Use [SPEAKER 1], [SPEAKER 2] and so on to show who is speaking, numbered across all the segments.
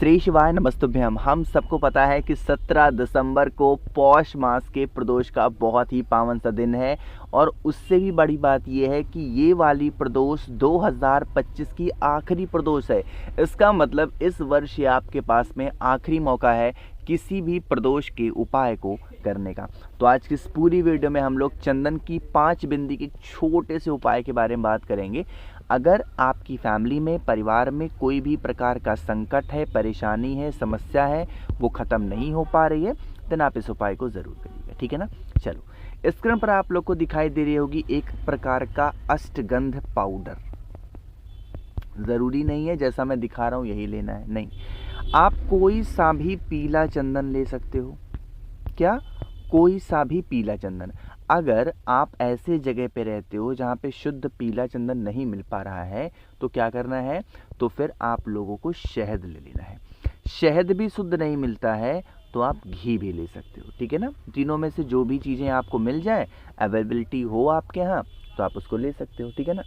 [SPEAKER 1] श्री शिवाय नमस्तुभ्यम। हम सबको पता है कि 17 दिसंबर को पौष मास के प्रदोष का बहुत ही पावन सा दिन है और उससे भी बड़ी बात यह है कि ये वाली प्रदोष 2025 की आखिरी प्रदोष है। इसका मतलब इस वर्ष ये आपके पास में आखिरी मौका है किसी भी प्रदोष के उपाय को करने का। तो आज की इस पूरी वीडियो में हम लोग चंदन की 5 बिंदी के छोटे से उपाय के बारे में बात करेंगे। अगर आपकी फैमिली में, परिवार में कोई भी प्रकार का संकट है, परेशानी है, समस्या है, वो ख़त्म नहीं हो पा रही है, तो आप इस उपाय को ज़रूर करिएगा, ठीक है ना। चलो, स्क्रीन पर आप लोग को दिखाई दे रही होगी एक प्रकार का अष्टगंध पाउडर। ज़रूरी नहीं है जैसा मैं दिखा रहा हूँ यही लेना है, नहीं, आप कोई सा भी पीला चंदन ले सकते हो। क्या? कोई सा भी पीला चंदन। अगर आप ऐसे जगह पे रहते हो जहाँ पे शुद्ध पीला चंदन नहीं मिल पा रहा है तो क्या करना है, तो फिर आप लोगों को शहद ले लेना है। शहद भी शुद्ध नहीं मिलता है तो आप घी भी ले सकते हो, ठीक है ना। तीनों में से जो भी चीज़ें आपको मिल जाए, अवेलेबिलिटी हो आपके यहाँ, तो आप उसको ले सकते हो, ठीक है ना।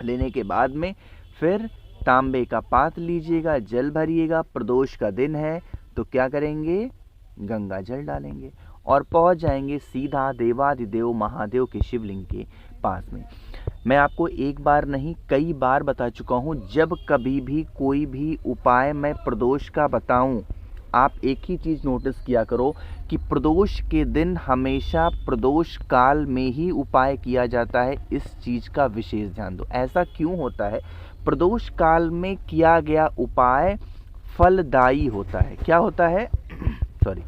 [SPEAKER 1] लेने के बाद में फिर तांबे का पात्र लीजिएगा, जल भरिएगा। प्रदोष का दिन है तो क्या करेंगे, गंगा जल डालेंगे और पहुंच जाएंगे सीधा देवादिदेव महादेव के शिवलिंग के पास में। मैं आपको एक बार नहीं कई बार बता चुका हूं, जब कभी भी कोई भी उपाय मैं प्रदोष का बताऊं, आप एक ही चीज़ नोटिस किया करो कि प्रदोष के दिन हमेशा प्रदोष काल में ही उपाय किया जाता है। इस चीज़ का विशेष ध्यान दो। ऐसा क्यों होता है? प्रदोष काल में किया गया उपाय फलदायी होता है। क्या होता है? सॉरी,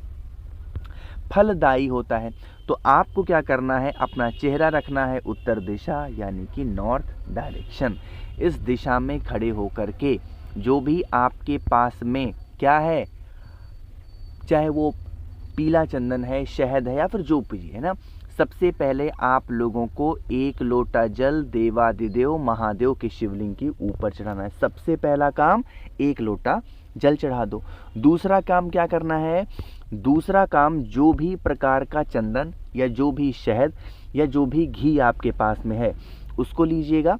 [SPEAKER 1] फलदायी होता है। तो आपको क्या करना है, अपना चेहरा रखना है उत्तर दिशा यानी कि नॉर्थ डायरेक्शन। इस दिशा में खड़े होकर के जो भी आपके पास में क्या है, चाहे वो पीला चंदन है, शहद है या फिर जो भी है ना, सबसे पहले आप लोगों को 1 लोटा जल देवादिदेव महादेव के शिवलिंग के ऊपर चढ़ाना है। सबसे पहला काम 1 लोटा जल चढ़ा दो। दूसरा काम क्या करना है, दूसरा काम जो भी प्रकार का चंदन या जो भी शहद या जो भी घी आपके पास में है उसको लीजिएगा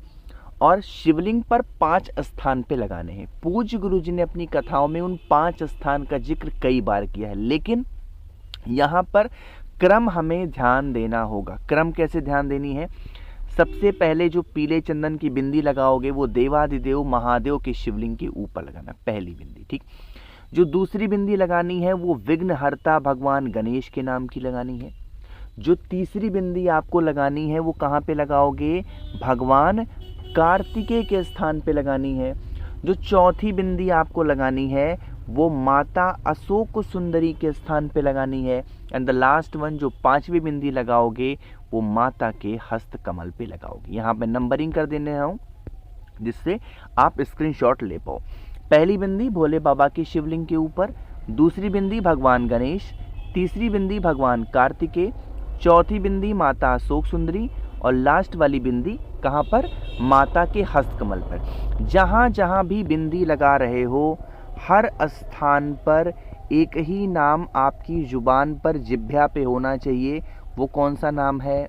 [SPEAKER 1] और शिवलिंग पर 5 स्थान पे लगाने हैं। पूज्य गुरु जी ने अपनी कथाओं में उन 5 स्थान का जिक्र कई बार किया है, लेकिन यहाँ पर क्रम हमें ध्यान देना होगा। क्रम कैसे ध्यान देनी है? सबसे पहले जो पीले चंदन की बिंदी लगाओगे वो देवादिदेव महादेव के शिवलिंग के ऊपर लगाना, पहली बिंदी, ठीक। जो दूसरी बिंदी लगानी है वो विघ्नहर्ता भगवान गणेश के नाम की लगानी है। जो तीसरी बिंदी आपको लगानी है वो कहाँ पे लगाओगे, भगवान कार्तिकेय के स्थान पे लगानी है। जो चौथी बिंदी आपको लगानी है वो माता अशोक सुंदरी के स्थान पे लगानी है। एंड द लास्ट वन, जो 5वीं बिंदी लगाओगे वो माता के हस्त कमल पे लगाओगे। यहाँ पे नंबरिंग कर देने हूँ जिससे आप स्क्रीनशॉट ले पाओ। पहली बिंदी भोले बाबा के शिवलिंग के ऊपर, दूसरी बिंदी भगवान गणेश, तीसरी बिंदी भगवान कार्तिकेय, चौथी बिंदी माता अशोक सुंदरी और लास्ट वाली बिंदी कहाँ पर, माता के हस्तकमल पर। जहाँ जहाँ भी बिंदी लगा रहे हो हर स्थान पर एक ही नाम आपकी जुबान पर, जिह्वा पे होना चाहिए। वो कौन सा नाम है?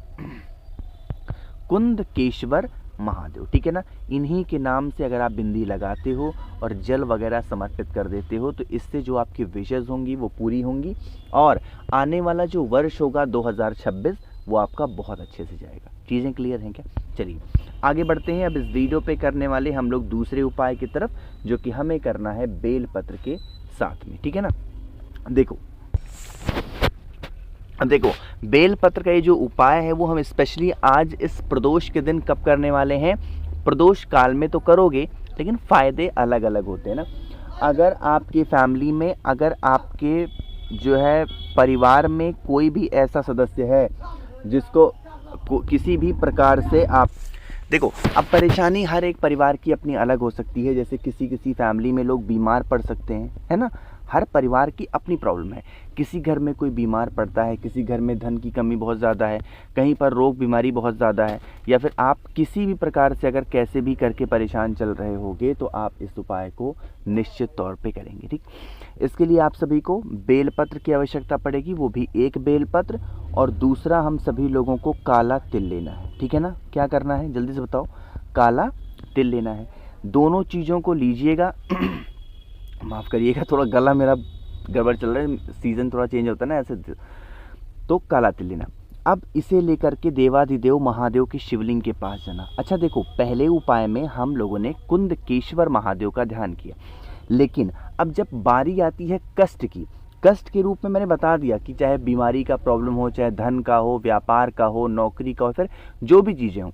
[SPEAKER 1] कुंदकेश्वर महादेव, ठीक है ना। इन्हीं के नाम से अगर आप बिंदी लगाते हो और जल वगैरह समर्पित कर देते हो तो इससे जो आपकी विशेष होंगी वो पूरी होंगी और आने वाला जो वर्ष होगा 2026 वो आपका बहुत अच्छे से जाएगा। चीज़ें क्लियर हैं क्या? चलिए आगे बढ़ते हैं। अब इस वीडियो पे करने वाले हम लोग दूसरे उपाय की तरफ, जो कि हमें करना है बेलपत्र के साथ में, ठीक है ना। देखो बेलपत्र का ये जो उपाय है वो हम स्पेशली आज इस प्रदोष के दिन कब करने वाले हैं, प्रदोष काल में तो करोगे लेकिन फ़ायदे अलग अलग होते हैं ना। अगर आपकी फैमिली में, अगर आपके जो है परिवार में कोई भी ऐसा सदस्य है जिसको किसी भी प्रकार से आप देखो, अब परेशानी हर एक परिवार की अपनी अलग हो सकती है। जैसे किसी फैमिली में लोग बीमार पड़ सकते हैं, है ना। हर परिवार की अपनी प्रॉब्लम है। किसी घर में कोई बीमार पड़ता है, किसी घर में धन की कमी बहुत ज़्यादा है, कहीं पर रोग बीमारी बहुत ज़्यादा है, या फिर आप किसी भी प्रकार से अगर कैसे भी करके परेशान चल रहे होगे तो आप इस उपाय को निश्चित तौर पे करेंगे, ठीक। इसके लिए आप सभी को बेलपत्र की आवश्यकता पड़ेगी, वो भी 1 बेलपत्र, और दूसरा हम सभी लोगों को काला तिल लेना है, ठीक है ना। क्या करना है जल्दी से बताओ? काला तिल लेना है। दोनों चीज़ों को लीजिएगा माफ़ करिएगा, थोड़ा गला मेरा गड़बड़ चल रहा है, सीज़न थोड़ा चेंज होता है ना ऐसे। तो काला तिल लेना। अब इसे लेकर के देवाधिदेव महादेव के शिवलिंग के पास जाना। अच्छा देखो, पहले उपाय में हम लोगों ने कुंदकेश्वर महादेव का ध्यान किया, लेकिन अब जब बारी आती है कष्ट की, कष्ट के रूप में मैंने बता दिया कि चाहे बीमारी का प्रॉब्लम हो, चाहे धन का हो, व्यापार का हो, नौकरी का हो, फिर जो भी चीज़ें हों,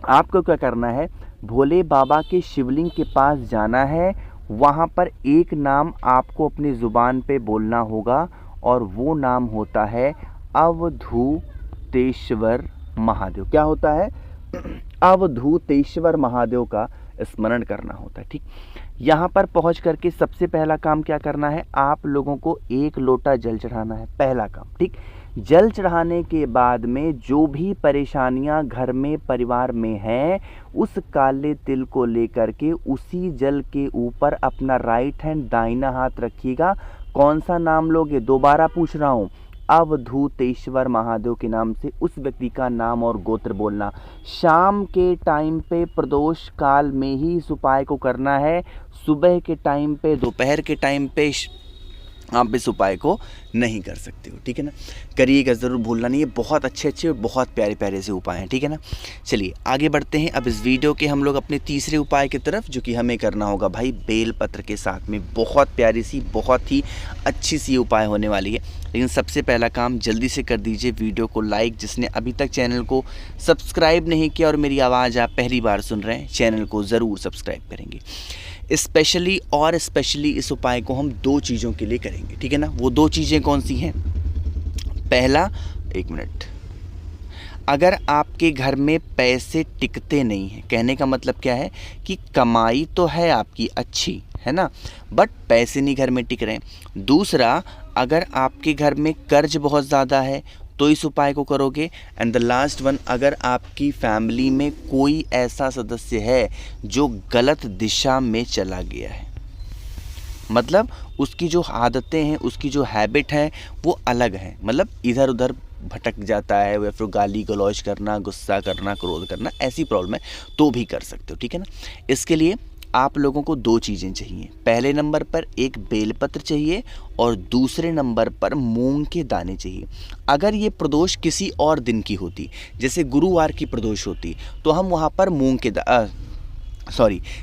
[SPEAKER 1] आपको क्या करना है, भोले बाबा के शिवलिंग के पास जाना है। वहाँ पर एक नाम आपको अपनी ज़ुबान पे बोलना होगा और वो नाम होता है अवधूतेश्वर महादेव। क्या होता है? अवधूतेश्वर महादेव का स्मरण करना होता है। ठीक, यहाँ पर पहुँच करके सबसे पहला काम क्या करना है, आप लोगों को 1 लोटा जल चढ़ाना है, पहला काम। ठीक, जल चढ़ाने के बाद में जो भी परेशानियां घर में परिवार में हैं, उस काले तिल को लेकर के उसी जल के ऊपर अपना राइट हैंड दाहिना हाथ रखिएगा। कौन सा नाम लोगे? दोबारा पूछ रहा हूँ, अवधूतेश्वर महादेव के नाम से उस व्यक्ति का नाम और गोत्र बोलना। शाम के टाइम पे प्रदोष काल में ही इस उपाय को करना है। सुबह के टाइम पे, दोपहर के टाइम पे आप इस उपाय को नहीं कर सकते हो। ठीक है ना, करिएगा ज़रूर, भूलना नहीं है। बहुत अच्छे अच्छे और बहुत प्यारे प्यारे से उपाय हैं। ठीक है ना, चलिए आगे बढ़ते हैं। अब इस वीडियो के हम लोग अपने तीसरे उपाय की तरफ, जो कि हमें करना होगा भाई बेल पत्र के साथ में। बहुत प्यारी सी, बहुत ही अच्छी सी उपाय होने वाली है। लेकिन सबसे पहला काम जल्दी से कर दीजिए वीडियो को लाइक। जिसने अभी तक चैनल को सब्सक्राइब नहीं किया और मेरी आवाज़ आप पहली बार सुन रहे हैं, चैनल को ज़रूर सब्सक्राइब करेंगे। स्पेशली इस उपाय को हम 2 चीज़ों के लिए करेंगे। ठीक है ना, वो 2 चीज़ें कौन सी हैं? पहला, 1 मिनट, अगर आपके घर में पैसे टिकते नहीं हैं, कहने का मतलब क्या है कि कमाई तो है आपकी अच्छी, है ना, बट पैसे नहीं घर में टिक रहे हैं। दूसरा, अगर आपके घर में कर्ज बहुत ज़्यादा है तो इस उपाय को करोगे। एंड द लास्ट वन, अगर आपकी फैमिली में कोई ऐसा सदस्य है जो गलत दिशा में चला गया है, मतलब उसकी जो आदतें हैं, उसकी जो हैबिट है वो अलग है, मतलब इधर उधर भटक जाता है, या फिर गाली गलौज करना, गुस्सा करना, क्रोध करना, ऐसी प्रॉब्लम है तो भी कर सकते हो। ठीक है ना, इसके लिए आप लोगों को 2 चीज़ें चाहिए। पहले नंबर पर एक बेलपत्र चाहिए और दूसरे नंबर पर मूंग के दाने चाहिए। अगर ये प्रदोष किसी और दिन की होती, जैसे गुरुवार की प्रदोष होती, तो हम वहाँ पर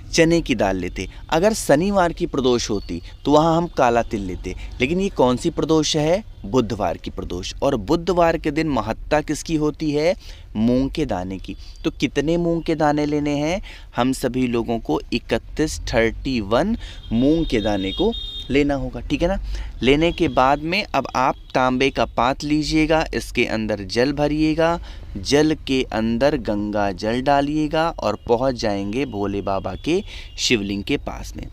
[SPEAKER 1] चने की दाल लेते। अगर शनिवार की प्रदोष होती तो वहाँ हम काला तिल लेते। लेकिन ये कौन सी प्रदोष है? बुधवार की प्रदोष। और बुधवार के दिन महत्ता किसकी होती है? मूंग के दाने की। तो कितने मूंग के दाने लेने हैं? हम सभी लोगों को 31 मूंग के दाने को लेना होगा। ठीक है ना, लेने के बाद में अब आप तांबे का पात लीजिएगा, इसके अंदर जल भरिएगा, जल के अंदर गंगा जल डालिएगा और पहुंच जाएंगे भोले बाबा के शिवलिंग के पास में।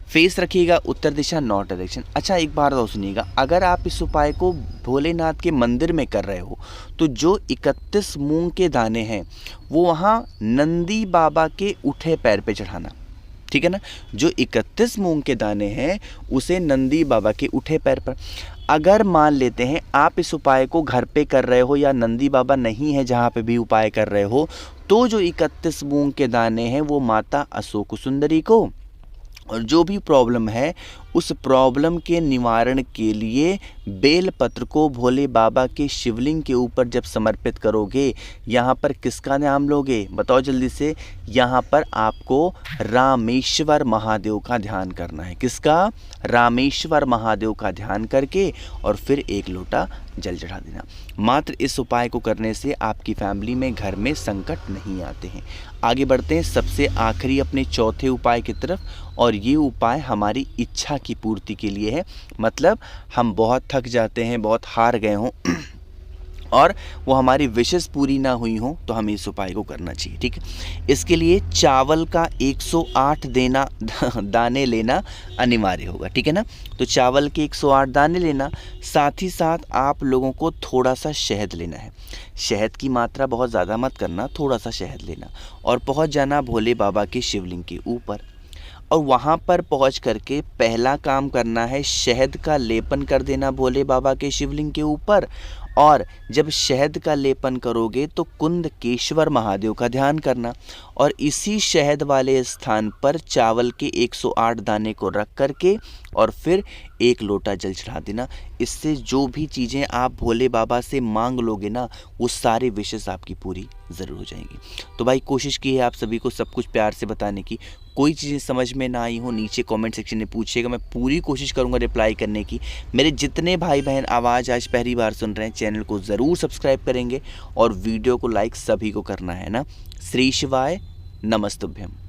[SPEAKER 1] फेस रखिएगा उत्तर दिशा, नॉर्थ डायरेक्शन। अच्छा एक बार और सुनिएगा, अगर आप इस उपाय को भोलेनाथ के मंदिर में कर रहे हो तो जो 31 मूंग के दाने हैं वो वहाँ नंदी बाबा के उठे पैर पे चढ़ाना। ठीक है ना, जो 31 मूंग के दाने हैं उसे नंदी बाबा के उठे पैर पर। अगर मान लेते हैं आप इस उपाय को घर पे कर रहे हो या नंदी बाबा नहीं है जहाँ पे भी उपाय कर रहे हो, तो जो 31 मूंग के दाने हैं वो माता अशोक सुंदरी को, और जो भी प्रॉब्लम है उस प्रॉब्लम के निवारण के लिए बेलपत्र को भोले बाबा के शिवलिंग के ऊपर जब समर्पित करोगे, यहाँ पर किसका नाम लोगे? बताओ जल्दी से। यहाँ पर आपको रामेश्वर महादेव का ध्यान करना है। किसका? रामेश्वर महादेव का ध्यान करके और फिर 1 लोटा जल चढ़ा देना। मात्र इस उपाय को करने से आपकी फैमिली में, घर में संकट नहीं आते हैं। आगे बढ़ते हैं सबसे आखिरी अपने चौथे उपाय की तरफ, और ये उपाय हमारी इच्छा की पूर्ति के लिए है। मतलब हम बहुत थक जाते हैं, बहुत हार गए हों और वो हमारी विशेष पूरी ना हुई हो तो हमें इस उपाय को करना चाहिए। ठीक है, इसके लिए चावल का 108 दाने लेना अनिवार्य होगा। ठीक है ना, तो चावल के 108 दाने लेना, साथ ही साथ आप लोगों को थोड़ा सा शहद लेना है। शहद की मात्रा बहुत ज़्यादा मत करना, थोड़ा सा शहद लेना और पहुंच जाना भोले बाबा के शिवलिंग के ऊपर। और वहाँ पर पहुँच करके पहला काम करना है, शहद का लेपन कर देना भोले बाबा के शिवलिंग के ऊपर। और जब शहद का लेपन करोगे तो कुंदकेश्वर महादेव का ध्यान करना, और इसी शहद वाले स्थान पर चावल के 108 दाने को रख करके और फिर 1 लोटा जल चढ़ा देना। इससे जो भी चीज़ें आप भोले बाबा से मांग लोगे ना, वो सारे विशेष आपकी पूरी ज़रूर हो जाएंगी। तो भाई कोशिश की है आप सभी को सब कुछ प्यार से बताने की। कोई चीज़ें समझ में ना आई हो नीचे कमेंट सेक्शन में पूछिएगा, मैं पूरी कोशिश करूँगा रिप्लाई करने की। मेरे जितने भाई बहन आवाज़ आज पहली बार सुन रहे हैं, चैनल को ज़रूर सब्सक्राइब करेंगे और वीडियो को लाइक सभी को करना है ना। श्री शिवाय नमस्तुभ्यम।